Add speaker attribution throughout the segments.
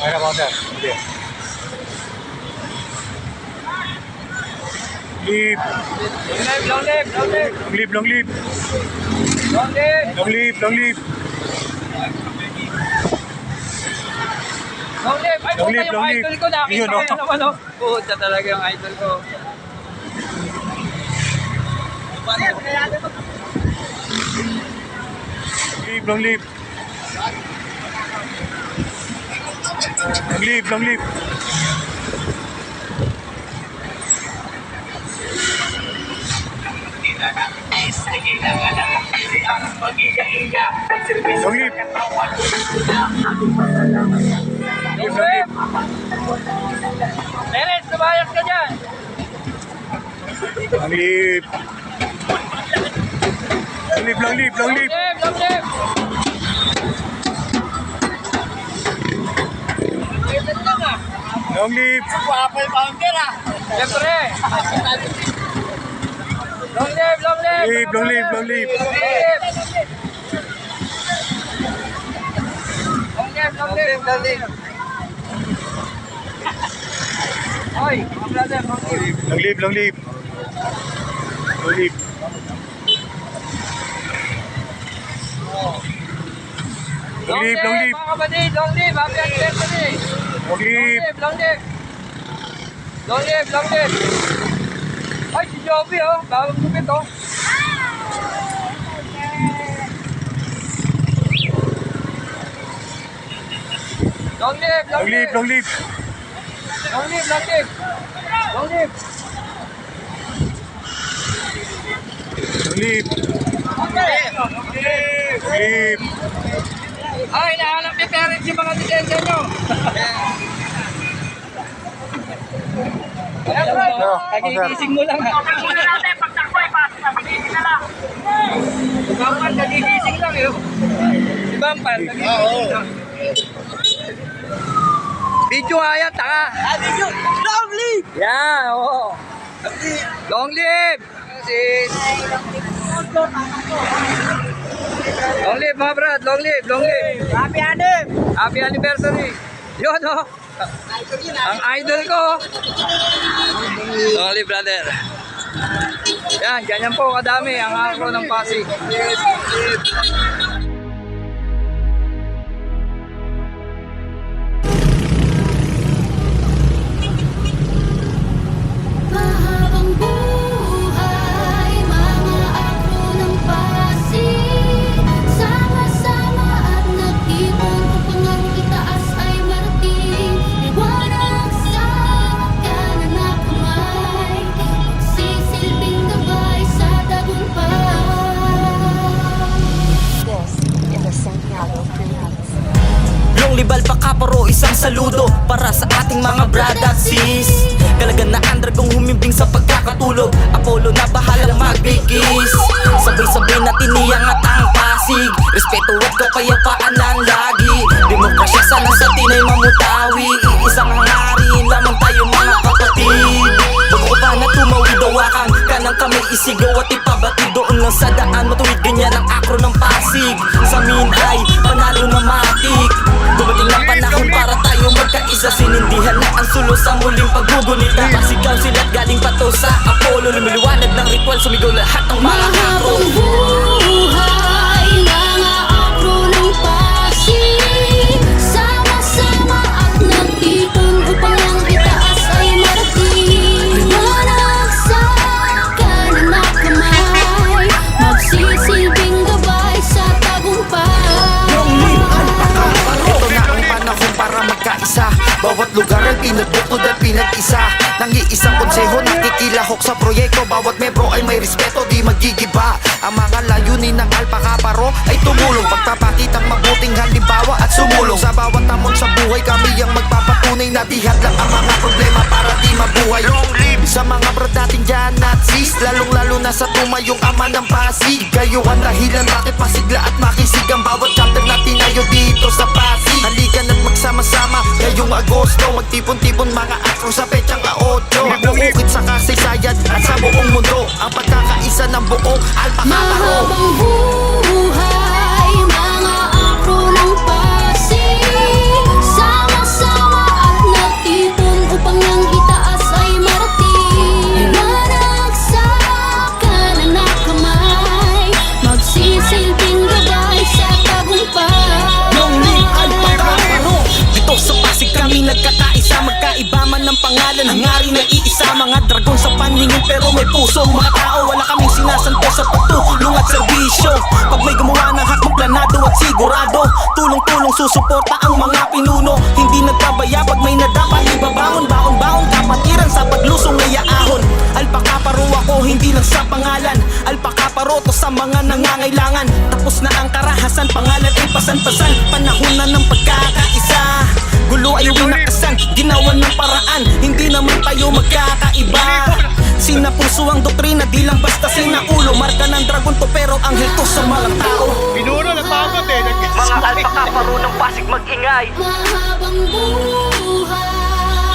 Speaker 1: Mayroon counter. Hindi. Leap.
Speaker 2: Long leap.
Speaker 1: Leap, long leap.
Speaker 2: Long leap.
Speaker 1: Long leap, long leap.
Speaker 2: Long leap. Ay,
Speaker 1: Long
Speaker 2: puta
Speaker 1: leap,
Speaker 2: yung
Speaker 1: long leap.
Speaker 2: idol ko. Nakita
Speaker 1: Yun,
Speaker 2: ko
Speaker 1: oh.
Speaker 2: naman, oh. Puta talaga yung idol ko.
Speaker 1: Leap, long leap. Long leap, long leap. Long leap.
Speaker 2: Long leap. Meres, lumayas ka dyan.
Speaker 1: Long leap. Long leap, long leap, long leap.
Speaker 2: Long leap.
Speaker 1: Long leap.
Speaker 2: Siyempre. Long leap.
Speaker 1: Long leap, long leap, long leap.
Speaker 2: Long leap. Oy, mga brother, long leap.
Speaker 1: Long leap, long leap. Long leap. Long leap, long leap.
Speaker 2: Mga kapatid, long leap. Happy anniversary.
Speaker 1: Long leap.
Speaker 2: Long leap. Ay, si Joby, oh. Bagong gupit, oh. Long leap.
Speaker 1: Long leap, long leap.
Speaker 2: Long leap.
Speaker 1: Long leap. Leap.
Speaker 2: Ay, nahanap ni parents yung mga lisensya nyo. Nagigising mo lang, ha? Si Bampal, nagigising lang, yun. Si Bampal, nagigising lang. Video nga yan, taka. Video. Long live! Yeah, oo. Long live! Long live, mga brad. Long live. Happy anniversary. Yun, oh. Ang idol ko. Long live, brother. Yan, ganyan po kadami ang ako ng Pasig.
Speaker 3: Mahabang buhay, mga ako ng Pasig. Sama-sama at nagtipon upang ang itaas ay marating. Liwanag sa kanan na kamay, magsisilbing gabay sa tagumpay.
Speaker 4: This is a Santiago Freehouse.
Speaker 5: Long libal pa kaparo, isang saludo para sa ating mga brad at sis. Kalagan na andragong humimbing sa pagkakatulog, Apollo na bahalang magbigis. Sabay-sabay na tiniyangat ang Pasig, respeto at kapayapaan ang lagi. Demokrasya sana sa tinay mamutawi, iisang hangarin lamang tayo mga kapatid. Bago pa na tumawid dawakan, kanang kami isigaw at ipabati. Doon lang sa daan matuwid, ganyan ang akro ng Pasig. Sa amin ay panalo na matik. Dumating na panahon para tayo magkaisa. Sinindihan na ang sulo sa muling paggugunita. Pasigaw sila't galing pato sa Apollo. Lumiliwanag ng ritual, sumigaw lahat ng mga akro.
Speaker 3: Mahabang buhay, mga akro ng Pasig. Sama-sama at nagtipon upang ang itaas ay marating. Liwanag sa kanan na kamay, magsisilbing gabay sa tagumpay.
Speaker 5: Ito na ang panahon para magkaisa. Bawat lugar ay pinagbuklod at pinag-isa. Nang-iisang konseho nakikilahok sa proyekto. Bawat membro ay may respeto, di magigiba. Ang mga layunin ng Alpha Kaparo ay tumulong, pagpapakitang mabuting halimbawa at sumulong. Sa bawat tamon sa buhay kami ang magpapatunay na dihad lang ang mga problema para di mabuhay. Long live sa mga brad natin dyan at sis, lalong-lalo na sa tumayong ama ng Pasig. Kayo ang dahilan bakit masigla at makisig ang bawat chapter na tinayo dito sa Pasig. Halika na't magsama-sama ngayong Agosto, magtipon-tipon mga akro sa petsang 8. Bukit sa kasaysayan at sa buong mundo, ang pagkakaisa ng buong Alpha Kaparo.
Speaker 3: Mahabang buhay, mga akro ng Pasig. Sama-sama
Speaker 6: pangalan ng hari na iisa. Mga dragon sa paningin pero may puso. Mga tao wala kaming sinasanto sa pagtulong at serbisyo. Pag may gumawa ng hakbang planado at sigurado, tulong-tulong susuporta ang mga pinuno. Hindi nagpabaya pag may nadapat ibabangon. Baon-baon kapatiran sa paglusong ay ahon. Alpakaparo ako hindi lang sa pangalan. Alpakaparo to sa mga nangangailangan. Tapos na ang karahasan, pangalan ay pasan-pasan. Panahon na ng pagkakaisa. Gulo ay winakasan, ginawa ng paraan. Hindi naman tayo magkakaiba. Sinapuso ang doktrina, di lang basta sinaulo. Marka ng dragon to pero anghel to sa malang tao.
Speaker 1: Pinuno, nagpapot eh.
Speaker 6: Mga alpakaparo ng Pasig mag-ingay.
Speaker 3: Mahabang buhay.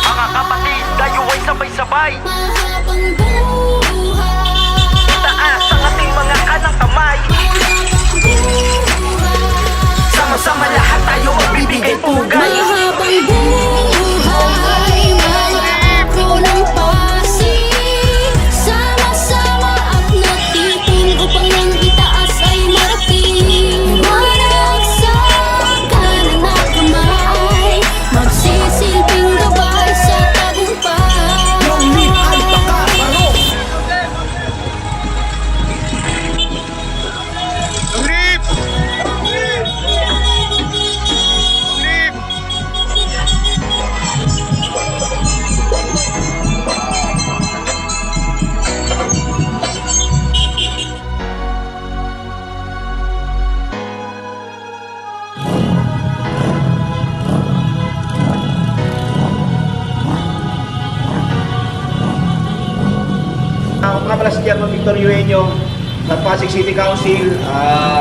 Speaker 6: Mga kapatid, tayo ay sabay-sabay.
Speaker 3: Mahabang buhay.
Speaker 6: Taas ang ating mga kanang kamay.
Speaker 3: Mahabang buhay.
Speaker 6: Sama-sama lahat tayo magbibigay pugay.
Speaker 3: Mahabang buhay. Mga akro ng Pasig. Sama-sama at nagtipon upang ang itaas ay marating. Managsakan na kamay. Magsisilbing gabay sa tagumpay.
Speaker 6: Longleaf Alpakaparo.
Speaker 1: Long live!
Speaker 7: Ako nga pala si Chairman Victor Eugenio ng Pasig City Council.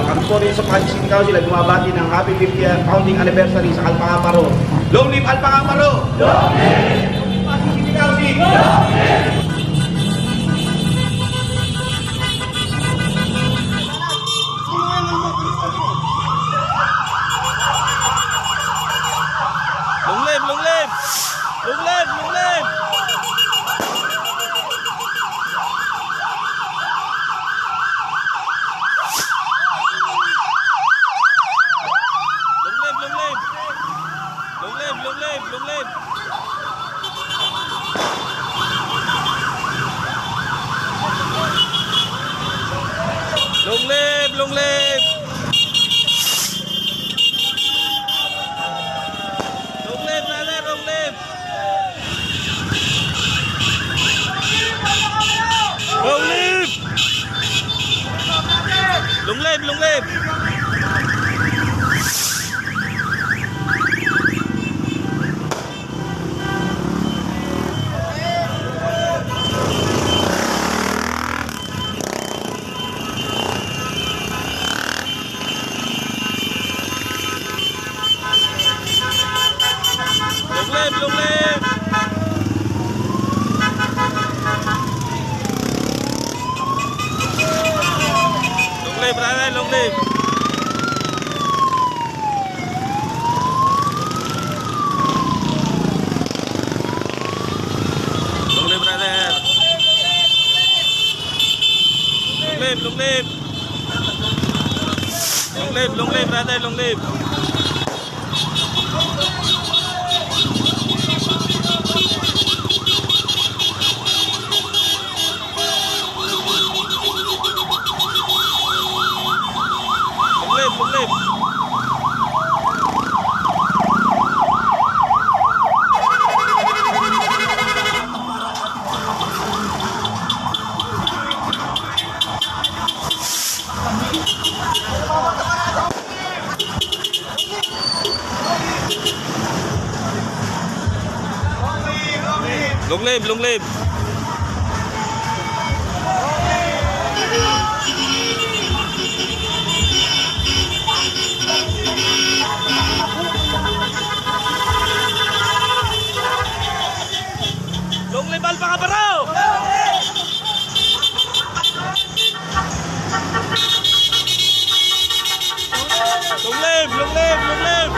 Speaker 7: Kami po rin sa Pasig City Council ay bumabati ng happy 50th founding anniversary sa Alpakaparo. Long live Alpakaparo! Long live! Pasig City Council! Long live!
Speaker 1: Long live! Long live! Long live! Long live! Long live! Long live! Long live! Long live! Long live! Long live! Long live! Long live, brother! Long live! Long live! Long live! Long live! Long live! Long live! Long live, brother! Long live! Long live, brother! Long live! Long live! Long live! Long live, brother! Long live! Long live! Long live! Long live! Long live! Long live Alpakaparo! Long live! Long live! Long live!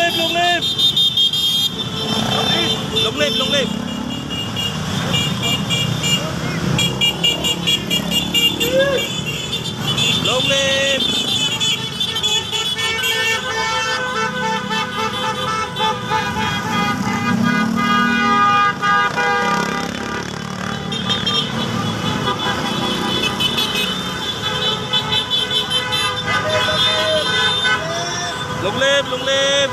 Speaker 1: live, long live. Long live, long live. Long live. Long live, long live.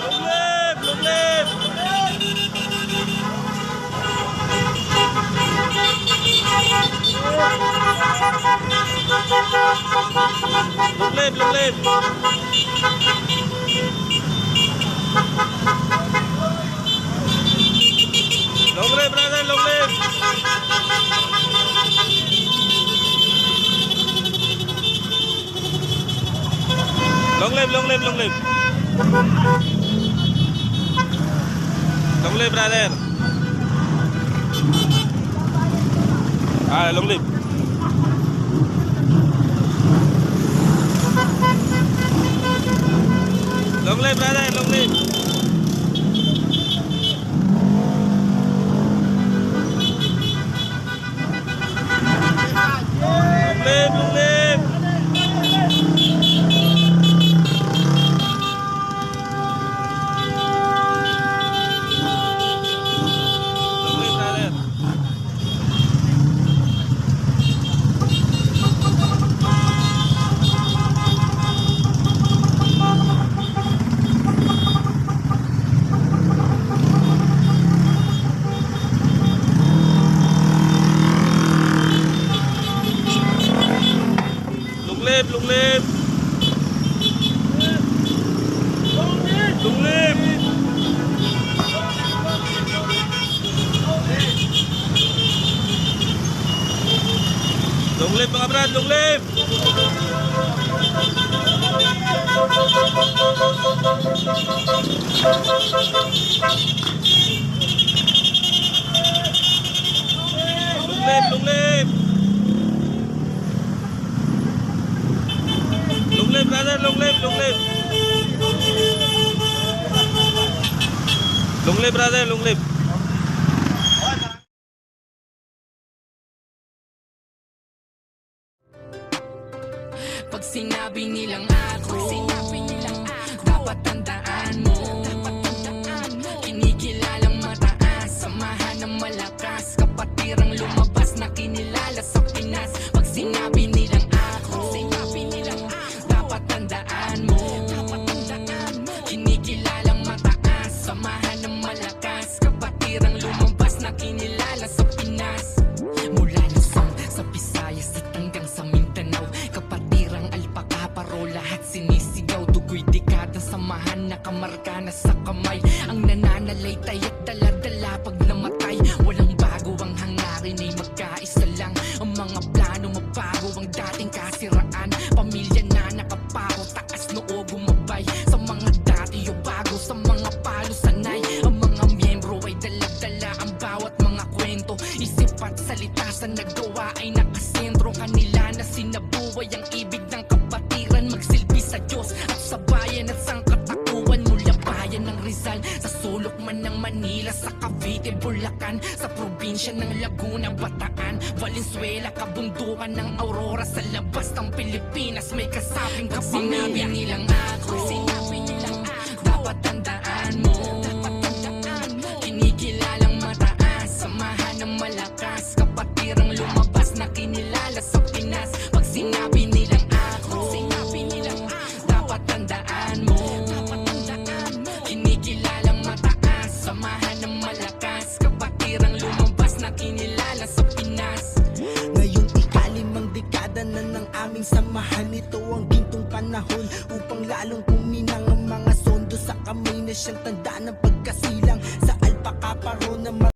Speaker 1: Long live, long live. Long live, long live. Long live, brother, long live. Long live, long live, long live. Long live, brother. Long live. Long live, brother, long live. Long live, long live. Long live, brother. Long live, long live. Long live. Long live, mga brad, long live. Long live, long live. Long live, brother, long live, long live. Long live, brother, long live.
Speaker 8: Pag sinabi nilang ako, dapat tandaan mo, kinikilalang mataas, samahan ng malakas, kapatirang lumabas na kinilala sa Pinas. Pag sinabi nilang ako, dapat tandaan mo, kinikilalang mataas, samahan ng malakas, kapatirang lumabas na kinilala sa Pinas. Mula Luzon sa Visayas at hanggang sa Mindanao, kapatirang alpaka paro lahat sinisigaw. Dugoy dekada samahan nakamarka na sa kamay, ang nananalaytay at dala-dala pag namatay. Walang bago ang hangarin ay magkaisa lang, ang mga plano mabago ang dating kasiraan. Pamilya na nakapako, taas noo gumabay sa mga dati o bago, sa mga palo sanay. Ang mga miyembro ay dala-dala ang bawat mga kwento, isip at salita sa nagawa ay nakasentro. Kanila na sinabuhay ang ibig ng kapatiran, magsilbi sa Diyos at sa bayan at sangkatauhan. Mula bayan ng Rizal, sa sulok man ng Manila, sa Cavite, Bulacan, sa probinsya ng Laguna, Bataan, Valenzuela, kabundukan ng Aurora, sa labas ng Pilipinas may kasabing kapamilya. Sinabi nilang ako, dapat tandaan mo, kinikilalang mataas, samahan ng malakas, kapatirang lumabas na kinilala sa Pinas. Pag sinabi nilang ako, dapat tandaan mo, kinikilalang mataas, samahan ng malakas, kapatirang lumabas na kinilala sa Pinas.
Speaker 6: Ngayong ikalimang dekada na ng aming samahan, ito ang gintong panahon upang lalong kuminang ang mga sondo sa kamay na siyang tanda ng pagkasilang sa alpaka paro na